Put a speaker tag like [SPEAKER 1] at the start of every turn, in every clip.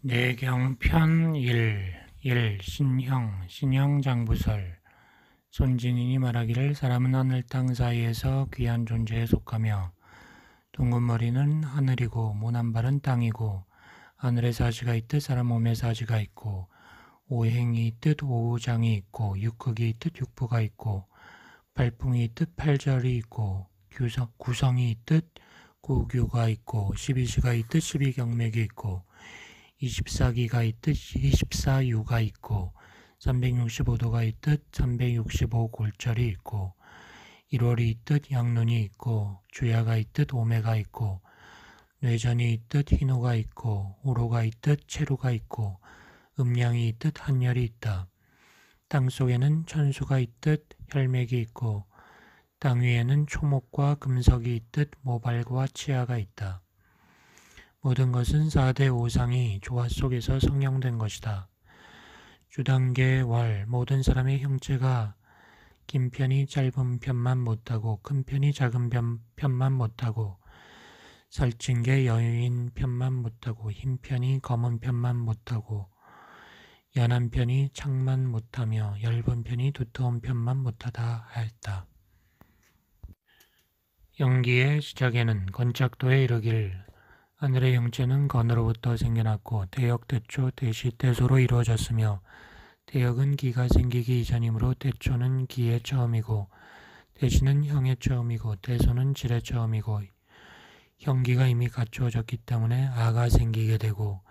[SPEAKER 1] 내경편 1 신형장부설 손진인이 말하기를 사람은 하늘 땅 사이에서 귀한 존재에 속하며 둥근머리는 하늘이고 모난발은 땅이고 하늘에 사지가 있듯 사람 몸에 사지가 있고 오행이 있듯 오장이 있고 육흑이 있듯 육부가 있고 팔풍이 있듯 팔절이 있고 구성이 있듯 구교가 있고 12시가 있듯 12경맥이 있고 24기가 있듯 24유가 있고 365도가 있듯 365골절이 있고 1월이 있듯 양눈이 있고 주야가 있듯 오매가 있고 뇌전이 있듯 희노가 있고 오로가 있듯 체루가 있고 음양이 있듯 한열이 있다. 땅속에는 천수가 있듯 혈맥이 있고 땅 위에는 초목과 금석이 있듯 모발과 치아가 있다. 모든 것은 4대 오상이 조화 속에서 성형된 것이다. 주단계 월 모든 사람의 형체가 긴 편이 짧은 편만 못하고 큰 편이 작은 편만 못하고 살찐게 여인 편만 못하고 흰 편이 검은 편만 못하고 연한 편이 창만 못하며 엷은 편이 두터운 편만 못하다 하였다. 영기의 시작에는 건작도에 이르기를 하늘의 형체는 건으로부터 생겨났고 태역, 태초, 태시, 태소로 이루어졌으며 태역은 기가 생기기 이전이므로 태초는 기의 처음이고 태시는 형의 처음이고 태소는 질의 처음이고 형기가 이미 갖추어졌기 때문에 아가 생기게 되고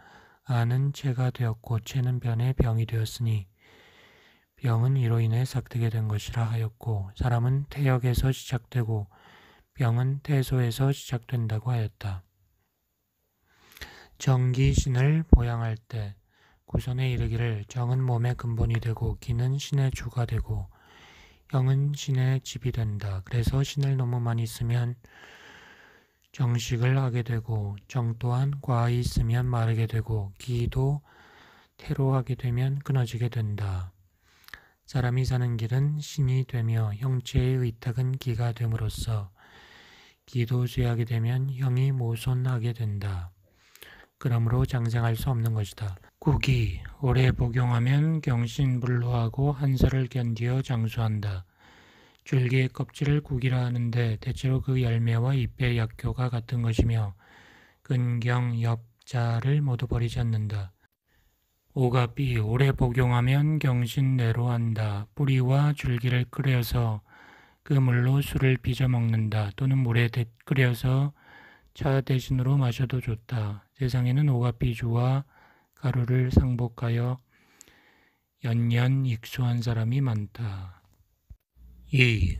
[SPEAKER 1] 아는 체가 되었고 체는 변의 병이 되었으니 병은 이로 인해 삭되게 된 것이라 하였고 사람은 태역에서 시작되고 병은 태소에서 시작된다고 하였다. 정기 신을 보양할 때 구선에 이르기를 정은 몸의 근본이 되고 기는 신의 주가 되고 형은 신의 집이 된다. 그래서 신을 너무 많이 쓰면 정식을 하게 되고 정 또한 과히 쓰면 마르게 되고 기도 태로 하게 되면 끊어지게 된다. 사람이 사는 길은 신이 되며 형체의 의탁은 기가 됨으로써 기도 쇠하게 되면 형이 모손하게 된다. 그러므로 장생할 수 없는 것이다. 국이 오래 복용하면 경신불로하고 한설을 견디어 장수한다. 줄기의 껍질을 국이라 하는데 대체로 그 열매와 잎의 약효가 같은 것이며 근경, 엽자를 모두 버리지 않는다. 오가비 오래 복용하면 경신내로 한다. 뿌리와 줄기를 끓여서 그 물로 술을 빚어 먹는다. 또는 물에 끓여서 차 대신으로 마셔도 좋다. 세상에는 오가비주와 가루를 상복하여 연년 익수한 사람이 많다. 2.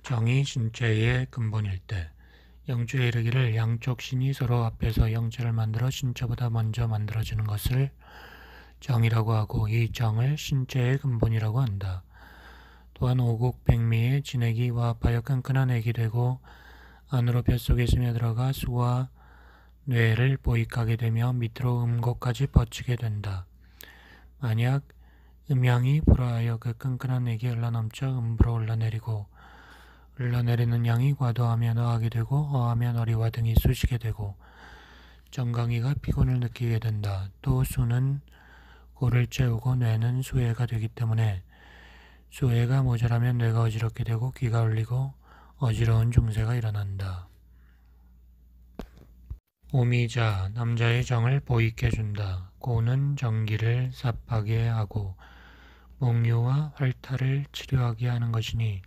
[SPEAKER 1] 정이 신체의 근본일 때 영주에 이르기를 양쪽 신이 서로 앞에서 영체를 만들어 신체보다 먼저 만들어지는 것을 정이라고 하고 이 정을 신체의 근본이라고 한다. 또한 오곡백미의 진액이 와합하여 끈끈한 액이 되고 안으로 뱃속에 스며들어가 수와 뇌를 보익하게 되며 밑으로 음곡까지 뻗치게 된다. 만약 음양이 불어하여 그 끈끈한 액이 흘러넘쳐 음부로 흘러내리고 흘러내리는 양이 과도하면 어하게 되고 어하면 어리와 등이 쑤시게 되고 정강이가 피곤을 느끼게 된다. 또 수는 고를 채우고 뇌는 수해가 되기 때문에 수해가 모자라면 뇌가 어지럽게 되고 귀가 울리고 어지러운 중세가 일어난다. 오미자, 남자의 정을 보이게 준다. 고는 정기를 삽하게 하고 몽유와 활탈을 치료하게 하는 것이니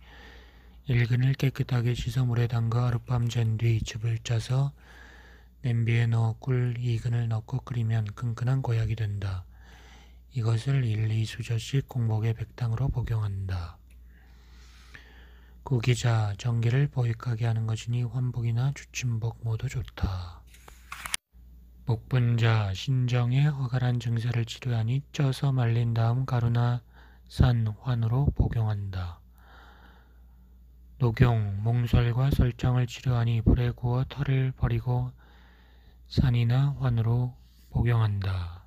[SPEAKER 1] 일근을 깨끗하게 씻어 물에 담가 하룻밤 잔 뒤 즙을 짜서 냄비에 넣어 꿀 2근을 넣고 끓이면 끈끈한 고약이 된다. 이것을 1, 2수저씩 공복의 백탕으로 복용한다. 구기자, 정기를 보익하게 하는 것이니 환복이나 주침복 모두 좋다. 목분자, 신정의 허갈한 증세를 치료하니 쪄서 말린 다음 가루나 산, 환으로 복용한다. 녹용, 몽설과 설정을 치료하니 불에 구워 털을 버리고 산이나 환으로 복용한다.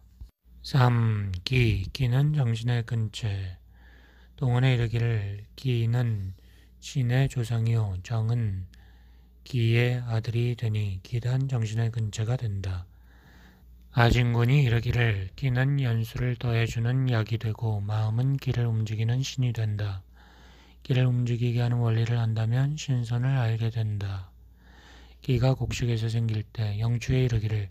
[SPEAKER 1] 3. 기는 정신의 근체. 동원에 이르기를 기는 신의 조상이요 정은 기의 아들이 되니 기단 정신의 근체가 된다. 아진군이 이르기를 기는 연수를 더해주는 약이 되고 마음은 기를 움직이는 신이 된다. 기를 움직이게 하는 원리를 안다면 신선을 알게 된다. 기가 곡식에서 생길 때 영주에 이르기를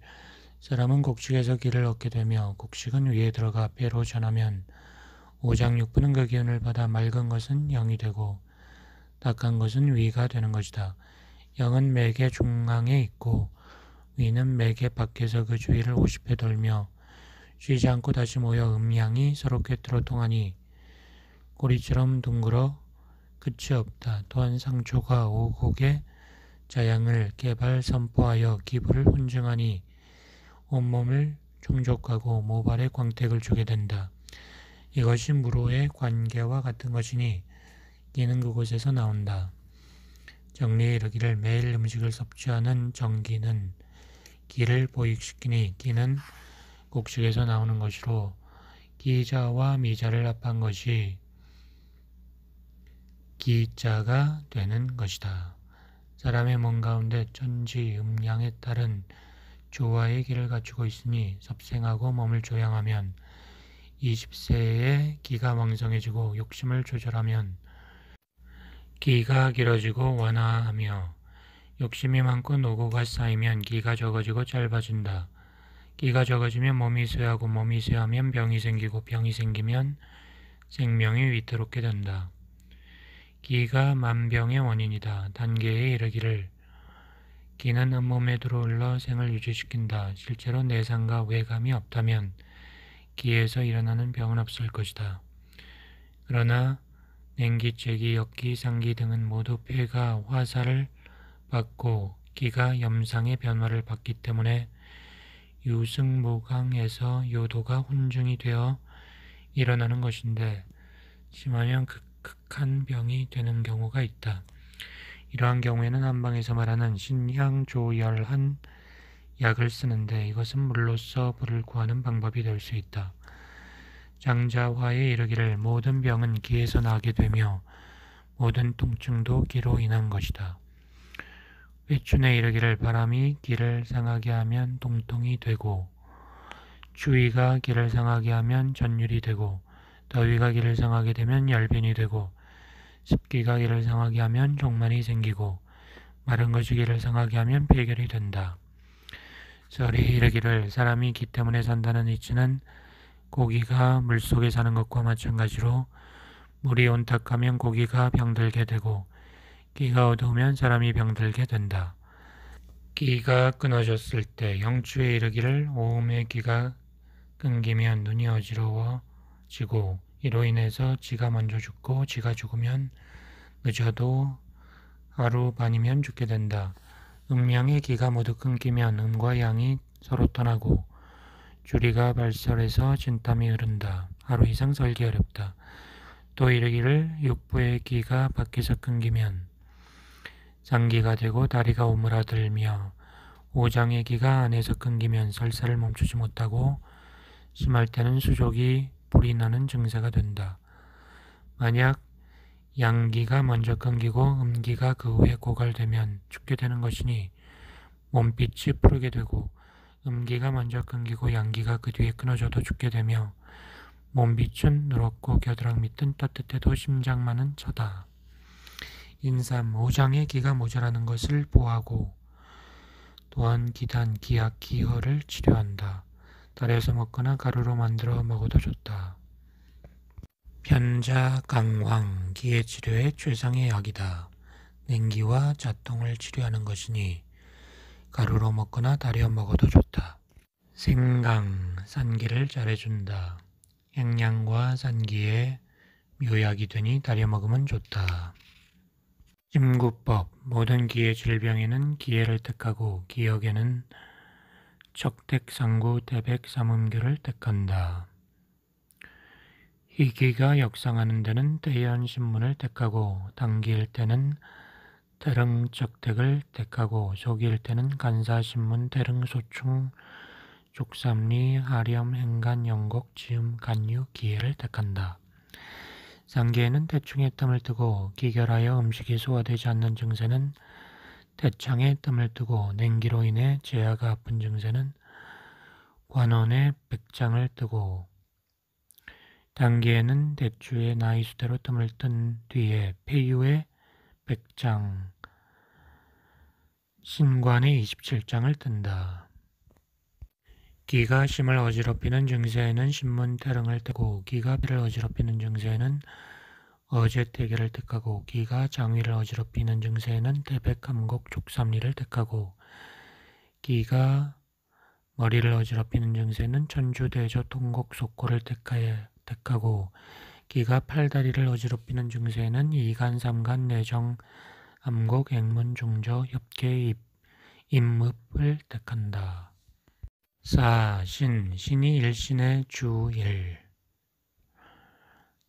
[SPEAKER 1] 사람은 곡식에서 기를 얻게 되며 곡식은 위에 들어가 폐로 전하면 오장육부는 그 기운을 받아 맑은 것은 영이 되고 딱한 것은 위가 되는 것이다. 영은 매개 중앙에 있고 위는 매개 밖에서 그 주위를 50회 돌며 쉬지 않고 다시 모여 음양이 서로 꿰뚫어 통하니 꼬리처럼 둥글어 끝이 없다. 또한 상초가 오곡의 자양을 개발 선포하여 기부를 훈증하니 온몸을 충족하고 모발에 광택을 주게 된다. 이것이 무로의 관계와 같은 것이니 기는 그곳에서 나온다. 정리에 이르기를 매일 음식을 섭취하는 정기는 기를 보익시키니 기는 곡식에서 나오는 것이로 기자와 미자를 합한 것이 기자가 되는 것이다. 사람의 몸 가운데 천지 음양에 따른 조화의 기를 갖추고 있으니 섭생하고 몸을 조양하면 20세에 기가 왕성해지고 욕심을 조절하면 기가 길어지고 완화하며 욕심이 많고 노고가 쌓이면 기가 적어지고 짧아진다. 기가 적어지면 몸이 쇠하고 몸이 쇠하면 병이 생기고 병이 생기면 생명이 위태롭게 된다. 기가 만병의 원인이다. 단계에 이르기를 기는 온몸에 들어올라 생을 유지시킨다. 실제로 내상과 외감이 없다면 기에서 일어나는 병은 없을 것이다. 그러나 냉기, 째기, 역기, 상기 등은 모두 폐가 화살을 받고 기가 염상의 변화를 받기 때문에 유승무강에서 요도가 훈증이 되어 일어나는 것인데 심하면 극한 병이 되는 경우가 있다. 이러한 경우에는 한방에서 말하는 신향조열한 약을 쓰는데 이것은 물로써 불을 구하는 방법이 될 수 있다. 장자화에 이르기를 모든 병은 기에서 나게 되며 모든 통증도 기로 인한 것이다. 회춘에 이르기를 바람이 기를 상하게 하면 동통이 되고 추위가 기를 상하게 하면 전율이 되고 더위가 기를 상하게 되면 열변이 되고 습기가 기를 상하게 하면 종만이 생기고 마른 것이 기를 상하게 하면 폐결이 된다. 설이 이르기를 사람이 기 때문에 산다는 이치는 고기가 물속에 사는 것과 마찬가지로 물이 온탁하면 고기가 병들게 되고 기가 어두우면 사람이 병들게 된다. 기가 끊어졌을 때 영추에 이르기를 오음에 기가 끊기면 눈이 어지러워지고 이로 인해서 지가 먼저 죽고 지가 죽으면 늦어도 하루 반이면 죽게 된다. 음양의 기가 모두 끊기면 음과 양이 서로 떠나고 주리가 발설해서 진땀이 흐른다. 하루 이상 살기 어렵다. 또 이르기를 육부의 기가 밖에서 끊기면 상기가 되고 다리가 오므라들며 오장의 기가 안에서 끊기면 설사를 멈추지 못하고 심할 때는 수족이 불이 나는 증세가 된다. 만약 양기가 먼저 끊기고 음기가 그 후에 고갈되면 죽게 되는 것이니 몸빛이 푸르게 되고 음기가 먼저 끊기고 양기가 그 뒤에 끊어져도 죽게 되며 몸빛은 누렇고 겨드랑 밑은 따뜻해도 심장만은 차다. 인삼, 오장의 기가 모자라는 것을 보하고 또한 기단, 기약, 기허를 치료한다. 달에서 먹거나 가루로 만들어 먹어도 좋다. 편자, 강황, 기의 치료의 최상의 약이다. 냉기와 자통을 치료하는 것이니 가루로 먹거나 달여 먹어도 좋다. 생강, 산기를 잘해준다. 행량과 산기에 묘약이 되니 달여 먹으면 좋다. 심구법, 모든 기의 질병에는 기해를 택하고 기역에는 척택, 상구, 대백, 삼음교를 택한다. 희기가 역상하는 데는 대연신문을 택하고 당기일 때는 태릉척택을 택하고 소기일 때는 간사신문, 태릉소충, 족삼리, 하렴, 행간, 영곡, 지음, 간유, 기해를 택한다. 상기에는 대충에 뜸을 뜨고 기결하여 음식이 소화되지 않는 증세는 대창에 뜸을 뜨고 냉기로 인해 제하가 아픈 증세는 관원의 백장을 뜨고 단기에는 대추의 나이 수대로 뜸을 뜬 뒤에 폐유의 백장, 신관의 27장을 뜬다. 기가 심을 어지럽히는 증세에는 신문 태릉을 뜨고 기가 피를 어지럽히는 증세에는 어제태계를 택하고 기가 장위를 어지럽히는 증세에는 태백함곡 족삼리를 택하고 기가 머리를 어지럽히는 증세에는 천주대조 통곡 속고를 택하고 기가 팔다리를 어지럽히는 증세에는 이간 삼간 내정 암곡 액문 중저 협계 임읍을 택한다. 신이 일신의 주일.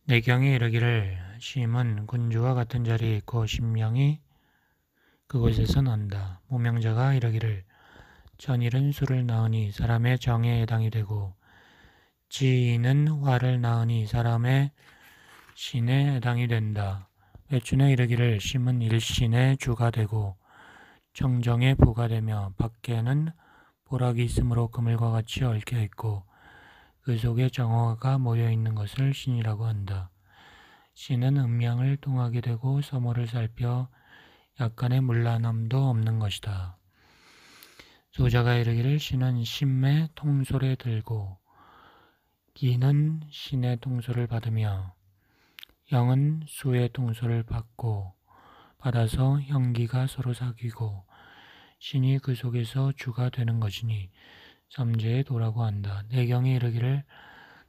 [SPEAKER 1] 내경에 이르기를 심은 군주와 같은 자리에 있고 신명이 그곳에서 난다. 무명자가 이르기를 전일은 수를 낳으니 사람의 정에 해당이 되고 지인은 화를 낳으니 사람의 신에 해당이 된다. 외춘에 이르기를 심은 일신의 주가 되고 정정의 부가 되며 밖에는 보락이 있으므로 그물과 같이 얽혀 있고 그 속에 정화가 모여 있는 것을 신이라고 한다. 신은 음양을 통하게 되고 서모를 살펴 약간의 문란함도 없는 것이다. 소자가 이르기를 신은 심의 통솔에 들고 기는 신의 통솔을 받으며 영은 수의 통솔을 받아서 형기가 서로 사귀고 신이 그 속에서 주가 되는 것이니 삼재의 도라고 한다. 내경에 이르기를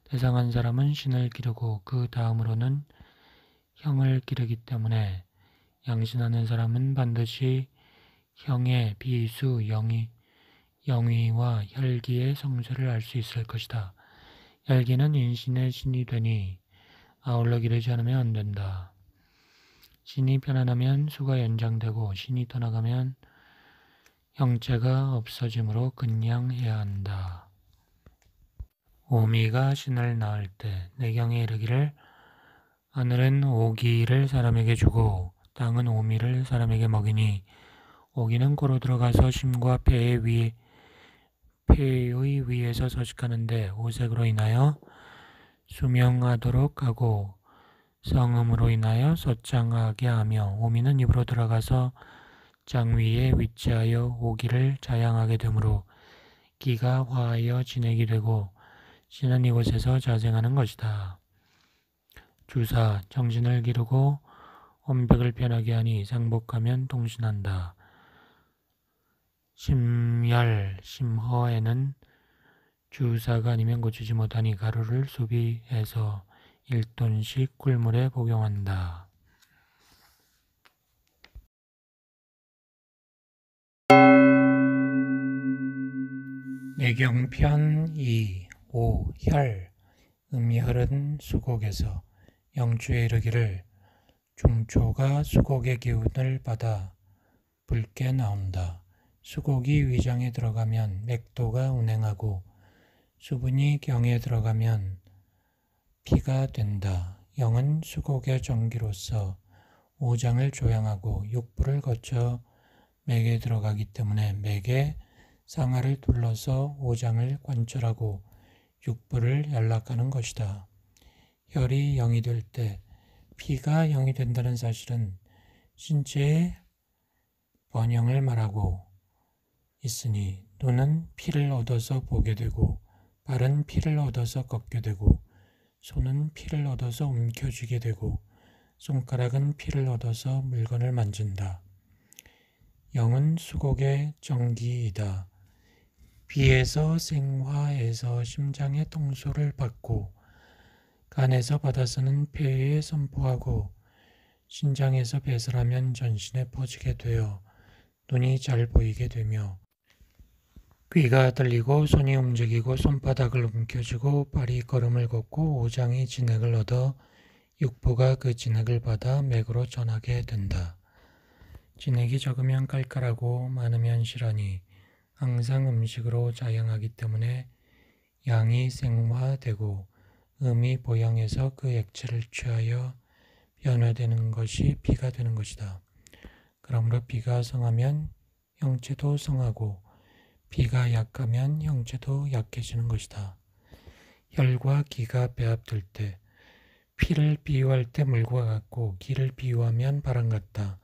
[SPEAKER 1] 대상한 사람은 신을 기르고 그 다음으로는 형을 기르기 때문에 양신하는 사람은 반드시 형의 비수 영위와 혈기의 성쇠를 알 수 있을 것이다. 혈기는 인신의 신이 되니 아울러 기르지 않으면 안 된다. 신이 편안하면 수가 연장되고 신이 떠나가면 형체가 없어지므로 근양해야 한다. 오미가 신을 낳을 때 내경에 이르기를 하늘은 오기를 사람에게 주고 땅은 오미를 사람에게 먹이니 오기는 코로 들어가서 심과 폐의 위에서 서식하는데 오색으로 인하여 수명하도록 하고 성음으로 인하여 서장하게 하며 오미는 입으로 들어가서 장 위에 위치하여 오기를 자양하게 되므로 기가 화하여 진액이 되고 신은 이곳에서 자생하는 것이다. 주사, 정신을 기르고 혼백을 편하게 하니 상복하면 통신한다. 심열, 심허에는 주사가 아니면 고치지 못하니 가루를 수비해서 1톤씩 꿀물에 복용한다. 내경편 2. 5. 혈. 음혈은 수곡에서 영주에 이르기를 중초가 수곡의 기운을 받아 붉게 나온다. 수곡이 위장에 들어가면 맥도가 운행하고 수분이 경에 들어가면 피가 된다. 영은 수곡의 전기로서 오장을 조향하고 육부를 거쳐 맥에 들어가기 때문에 맥에 상하를 둘러서 오장을 관철하고 육부를 연락하는 것이다. 혈이 영이 될 때 피가 영이 된다는 사실은 신체의 번영을 말하고 있으니 눈은 피를 얻어서 보게 되고 발은 피를 얻어서 걷게 되고 손은 피를 얻어서 움켜쥐게 되고 손가락은 피를 얻어서 물건을 만진다. 영은 수곡의 정기이다. 비에서 생화에서 심장의 통솔을 받고 간에서 받아서는 폐에 선포하고 신장에서 배설하면 전신에 퍼지게 되어 눈이 잘 보이게 되며 귀가 들리고 손이 움직이고 손바닥을 움켜쥐고 발이 걸음을 걷고 오장이 진액을 얻어 육부가 그 진액을 받아 맥으로 전하게 된다. 진액이 적으면 깔깔하고 많으면 실하니 항상 음식으로 자양하기 때문에 양이 생화되고 음이 보양해서 그 액체를 취하여 변화되는 것이 피가 되는 것이다. 그러므로 피가 성하면 형체도 성하고 비가 약하면 형체도 약해지는 것이다. 혈과 기가 배합될 때 피를 비유할 때 물과 같고 기를 비유하면 바람 같다.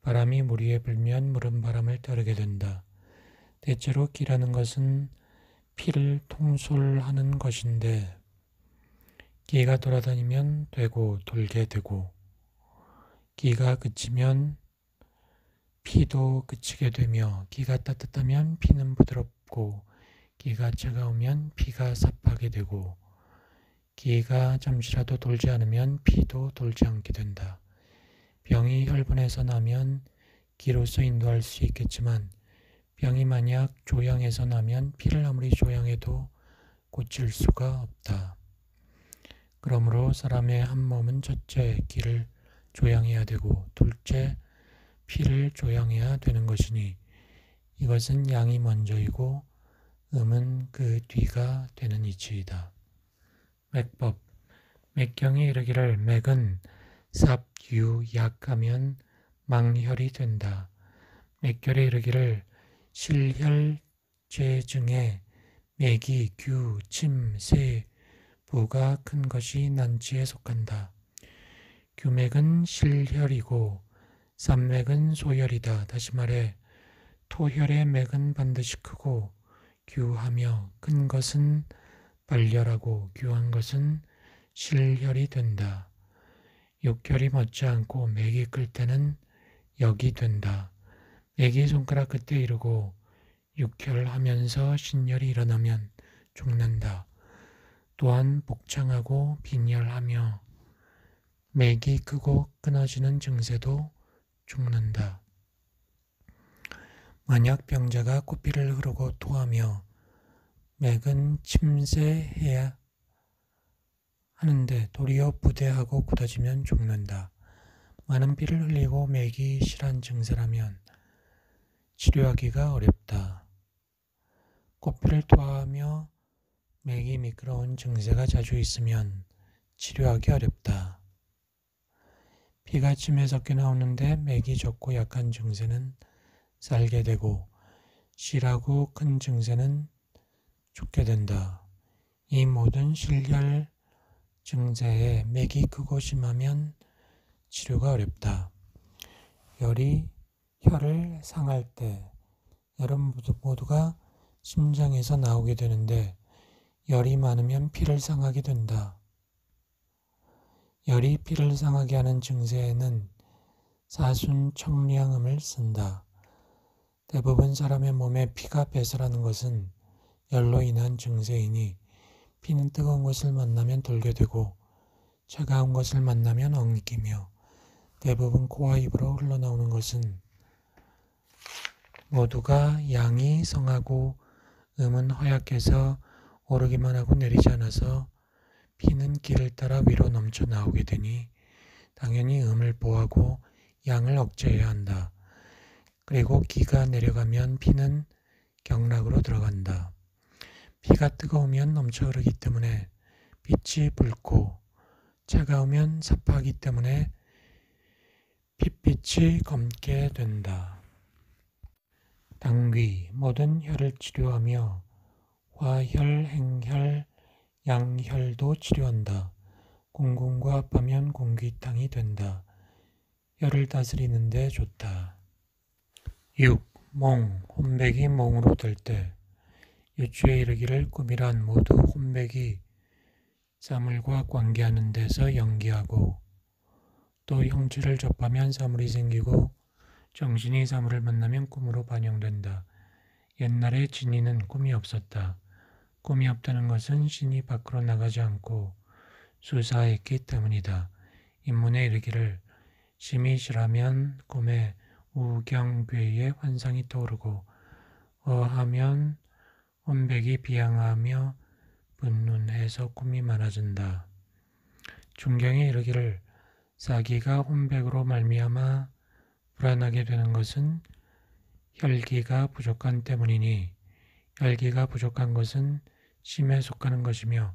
[SPEAKER 1] 바람이 물 위에 불면 물은 바람을 따르게 된다. 대체로 기라는 것은 피를 통솔하는 것인데 기가 돌아다니면 되고 돌게 되고 기가 그치면 피도 그치게 되며 기가 따뜻하면 피는 부드럽고 기가 차가우면 피가 삽하게 되고 기가 잠시라도 돌지 않으면 피도 돌지 않게 된다. 병이 혈분에서 나면 기로서 인도할 수 있겠지만 병이 만약 조양에서 나면 피를 아무리 조양해도 고칠 수가 없다. 그러므로 사람의 한 몸은 첫째 기를 조양해야 되고 둘째 피를 조양해야 되는 것이니 이것은 양이 먼저이고 음은 그 뒤가 되는 이치이다. 맥법 맥경이 이르기를 맥은 삽, 유, 약하면 망혈이 된다. 맥결에 이르기를 실혈, 재증에 맥이, 규, 침, 세, 부가 큰 것이 난치에 속한다. 규맥은 실혈이고 쌈맥은 소혈이다. 다시 말해 토혈의 맥은 반드시 크고 규하며 큰 것은 발혈하고 규한 것은 실혈이 된다. 육혈이 멎지 않고 맥이 클 때는 역이 된다. 맥이 손가락 끝에 이르고 육혈하면서 신혈이 일어나면 죽는다. 또한 복창하고 빈혈하며 맥이 크고 끊어지는 증세도 죽는다. 만약 병자가 코피를 흐르고 토하며 맥은 침세해야 하는데 도리어 부대하고 굳어지면 죽는다. 많은 피를 흘리고 맥이 실한 증세라면 치료하기가 어렵다. 코피를 토하며 맥이 미끄러운 증세가 자주 있으면 치료하기 어렵다. 피가 침에 섞여 나오는데 맥이 적고 약한 증세는 살게 되고 실하고 큰 증세는 죽게 된다. 이 모든 실혈 증세에 맥이 크고 심하면 치료가 어렵다. 열이 혈을 상할 때 열은 모두가 심장에서 나오게 되는데 열이 많으면 피를 상하게 된다. 열이 피를 상하게 하는 증세에는 사순청량음을 쓴다. 대부분 사람의 몸에 피가 배설하는 것은 열로 인한 증세이니 피는 뜨거운 것을 만나면 돌게 되고 차가운 것을 만나면 엉키며 대부분 코와 입으로 흘러나오는 것은 모두가 양이 성하고 음은 허약해서 오르기만 하고 내리지 않아서 피는 길을 따라 위로 넘쳐 나오게 되니 당연히 음을 보하고 양을 억제해야 한다. 그리고 기가 내려가면 피는 경락으로 들어간다. 피가 뜨거우면 넘쳐 흐르기 때문에 빛이 붉고 차가우면 삽하기 때문에 핏빛이 검게 된다. 당귀 모든 혈을 치료하며 화혈, 행혈, 양혈도 치료한다. 공궁과 합하면 공귀탕이 된다. 혈을 다스리는데 좋다. 6. 몽, 혼백이 몽으로 될 때 유추에 이르기를 꿈이란 모두 혼백이 사물과 관계하는 데서 연기하고 또 형체를 접하면 사물이 생기고 정신이 사물을 만나면 꿈으로 반영된다. 옛날에 진이는 꿈이 없었다. 꿈이 없다는 것은 신이 밖으로 나가지 않고 수사했기 때문이다. 인문에 이르기를 심히 실하면 꿈에 우경괴의 환상이 떠오르고 어하면 혼백이 비양하며 분눈해서 꿈이 많아진다. 중경에 이르기를 사기가 혼백으로 말미암아 불안하게 되는 것은 혈기가 부족한 때문이니 혈기가 부족한 것은 심에 속하는 것이며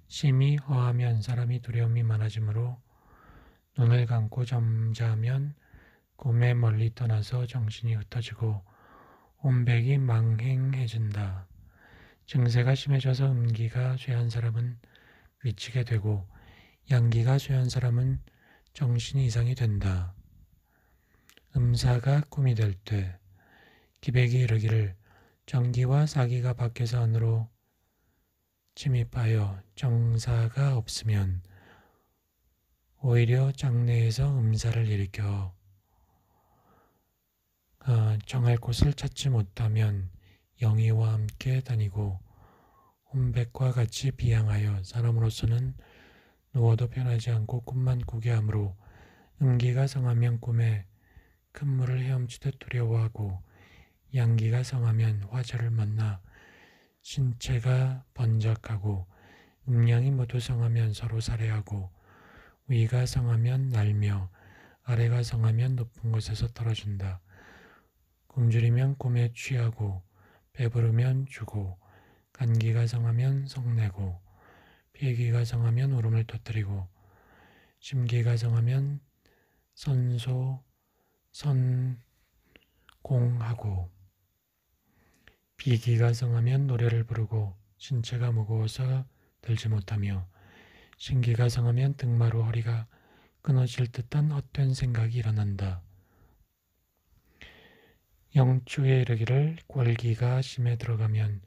[SPEAKER 1] 심이 허하면 사람이 두려움이 많아지므로 눈을 감고 잠자면 꿈에 멀리 떠나서 정신이 흩어지고 온백이 망행해진다. 증세가 심해져서 음기가 쇠한 사람은 미치게 되고 양기가 쇠한 사람은 정신 이상이 된다. 음사가 꿈이 될 때 기백이 이르기를 정기와 사기가 밖에서 안으로 침입하여 정사가 없으면 오히려 장내에서 음사를 일으켜 정할 곳을 찾지 못하면 영희와 함께 다니고 혼백과 같이 비양하여 사람으로서는 누워도 편하지 않고 꿈만 꾸게 하므로 음기가 성하면 꿈에 큰 물을 헤엄치듯 두려워하고 양기가 성하면 화재를 만나 신체가 번작하고 음양이 모두 성하면 서로 살해하고 위가 성하면 날며 아래가 성하면 높은 곳에서 떨어진다. 굶주리면 꿈에 취하고 배부르면 주고 간기가 성하면 성내고 폐기가 성하면 울음을 터뜨리고 심기가 성하면 선공하고 비기가 성하면 노래를 부르고 신체가 무거워서 들지 못하며 신기가 성하면 등마루 허리가 끊어질 듯한 헛된 생각이 일어난다. 영추에 이르기를 궐기가 심에 들어가면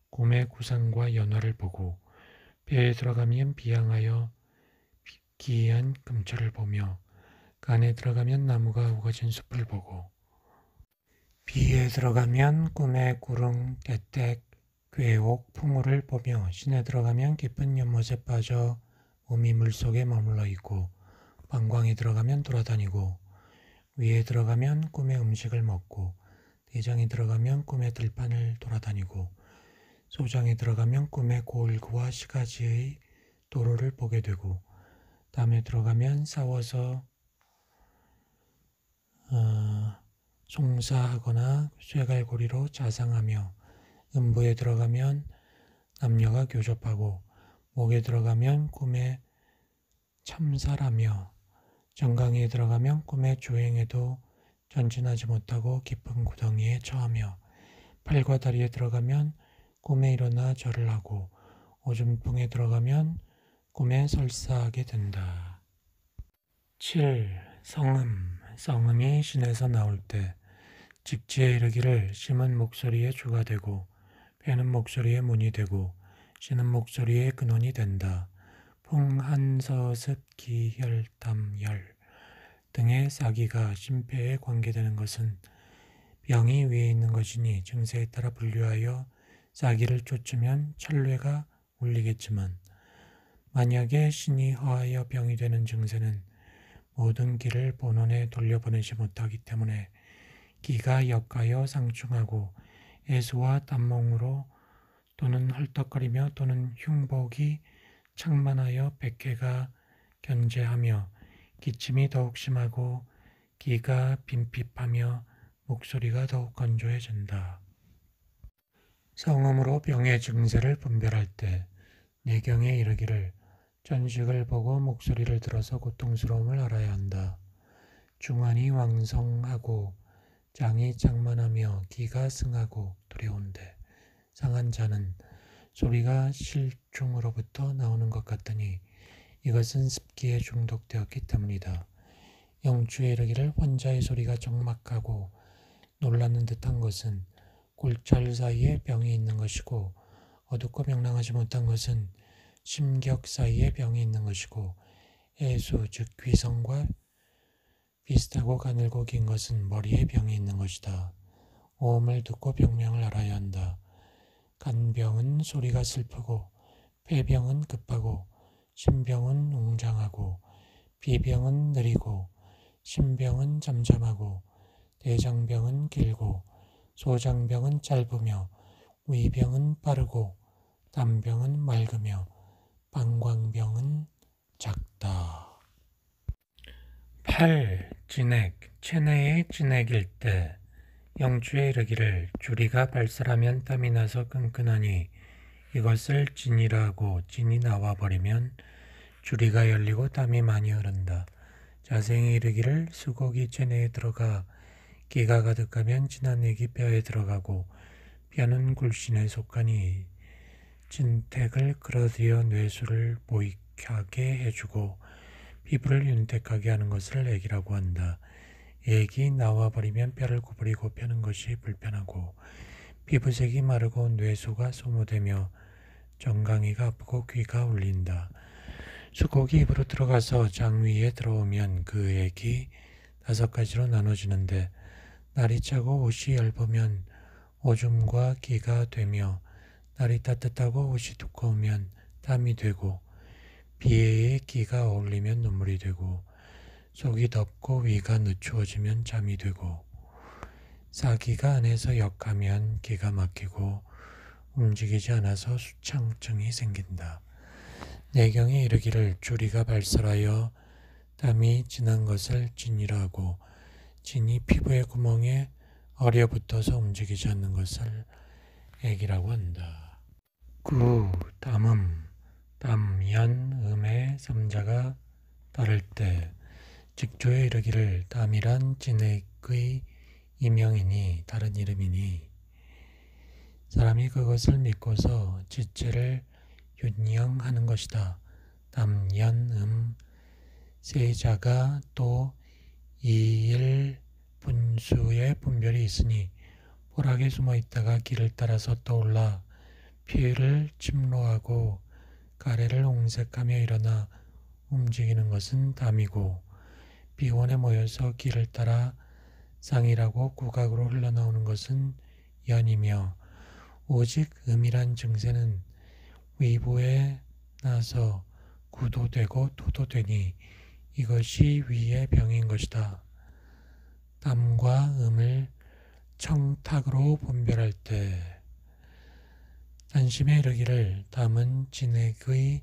[SPEAKER 1] 꿈의 구상과 연화를 보고 폐에 들어가면 비양하여 기이한 금초를 보며 간에 들어가면 나무가 우거진 숲을 보고 비에 들어가면 꿈의 구릉, 대택, 괴옥, 풍우를 보며 신에 들어가면 깊은 연못에 빠져 몸이 물속에 머물러 있고 방광에 들어가면 돌아다니고 위에 들어가면 꿈의 음식을 먹고 대장에 들어가면 꿈의 들판을 돌아다니고 소장에 들어가면 꿈의 고을구와 시가지의 도로를 보게 되고 담에 들어가면 싸워서 송사하거나 쇠갈고리로 자상하며 음부에 들어가면 남녀가 교접하고 목에 들어가면 꿈에 참살하며 정강에 들어가면 꿈에 주행해도 전진하지 못하고 깊은 구덩이에 처하며 팔과 다리에 들어가면 꿈에 일어나 절을 하고 오줌통에 들어가면 꿈에 설사하게 된다. 7. 성음. 성음이 신에서 나올 때 직지에 이르기를 심은 목소리에 주가 되고 배는 목소리에 문이 되고 쉬는 목소리에 근원이 된다. 풍한서습 기혈담열 등의 사기가 심폐에 관계되는 것은 병이 위에 있는 것이니 증세에 따라 분류하여 사기를 쫓으면 천뢰가 울리겠지만 만약에 신이 허하여 병이 되는 증세는 모든 기를 본원에 돌려보내지 못하기 때문에 기가 역하여 상충하고 애수와 땀몽으로 또는 헐떡거리며 또는 흉복이 창만하여 백해가 견제하며 기침이 더욱 심하고 기가 빈핍하며 목소리가 더욱 건조해진다. 성음으로 병의 증세를 분별할 때 내경에 이르기를 전식을 보고 목소리를 들어서 고통스러움을 알아야 한다. 중환이 왕성하고 장이 장만하며 기가 승하고 두려운데 상한 자는 소리가 실중으로부터 나오는 것 같더니 이것은 습기에 중독되었기 때문이다. 영추에 이르기를 환자의 소리가 적막하고 놀라는 듯한 것은 골절 사이에 병이 있는 것이고 어둡고 명랑하지 못한 것은 심격 사이에 병이 있는 것이고 애수 즉 귀성과 비슷하고 가늘고 긴 것은 머리에 병이 있는 것이다. 오음을 듣고 병명을 알아야 한다. 간병은 소리가 슬프고 폐병은 급하고 신병은 웅장하고 비병은 느리고 신병은 잠잠하고 대장병은 길고 소장병은 짧으며 위병은 빠르고 담병은 맑으며 방광병은 작다. 8. 진액. 체내의 진액일 때 영추에 이르기를 주리가 발설하면 땀이 나서 끈끈하니 이것을 진이라 하고 진이 나와버리면 주리가 열리고 땀이 많이 흐른다. 자생이 이르기를 수곡이 체내에 들어가 기가 가득하면 진한 액이 뼈에 들어가고 뼈는 굴신에 속하니 진택을 끌어들여 뇌수를 모익하게 해주고 피부를 윤택하게 하는 것을 액이라고 한다. 액이 나와버리면 뼈를 구부리고 펴는 것이 불편하고 피부색이 마르고 뇌수가 소모되며 정강이가 아프고 귀가 울린다. 수국이 입으로 들어가서 장 위에 들어오면 그 액이 5가지로 나눠지는데 날이 차고 옷이 얇으면 오줌과 기가 되며 날이 따뜻하고 옷이 두꺼우면 땀이 되고 비에에 기가 어울리면 눈물이 되고 속이 덥고 위가 늦추어지면 잠이 되고 사기가 안에서 역하면 기가 막히고 움직이지 않아서 수창증이 생긴다. 내경에 이르기를 주리가 발설하여 땀이 진한 것을 진이라 하고 진이 피부의 구멍에 얼려붙어서 움직이지 않는 것을 액이라고 한다. 담음, 담연, 삼자가 다를 때 직조에 이르기를 담이란 진액의 이명이니 다른 이름이니 사람이 그것을 믿고서 지체를 윤영하는 것이다. 담연, 세자가 또 이일 분수의 분별이 있으니 포락에 숨어 있다가 길을 따라서 떠올라 피를 침로하고 가래를 옹색하며 일어나 움직이는 것은 담이고 비원에 모여서 길을 따라 상이라고 구각으로 흘러나오는 것은 연이며 오직 음이란 증세는 위부에 나서 구도 되고 토도 되니 이것이 위의 병인 것이다. 담과 음을 청탁으로 분별할 때 단심에 이르기를 담은 진액의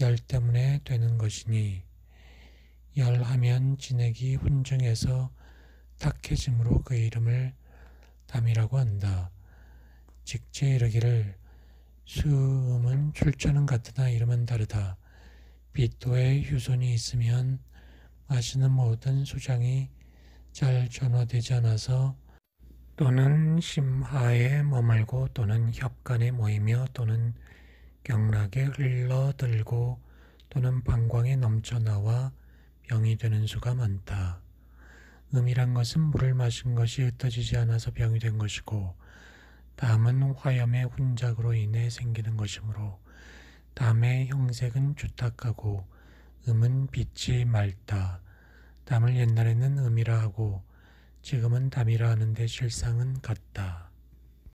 [SPEAKER 1] 열 때문에 되는 것이니 열하면 진액이 훈증해서 탁해짐으로 그 이름을 담이라고 한다. 직체 이르기를 수음은 출처는 같으나 이름은 다르다. 빛도에 휴손이 있으면 마시는 모든 수장이 잘 전화되지 않아서 또는 심하에 머물고 또는 협간에 모이며 또는 경락에 흘러들고 또는 방광에 넘쳐나와 병이 되는 수가 많다. 음이란 것은 물을 마신 것이 흩어지지 않아서 병이 된 것이고 담은 화염의 훈작으로 인해 생기는 것이므로 담의 형색은 주탁하고 음은 빛이 맑다. 담을 옛날에는 음이라 하고 지금은 담이라 하는데 실상은 같다.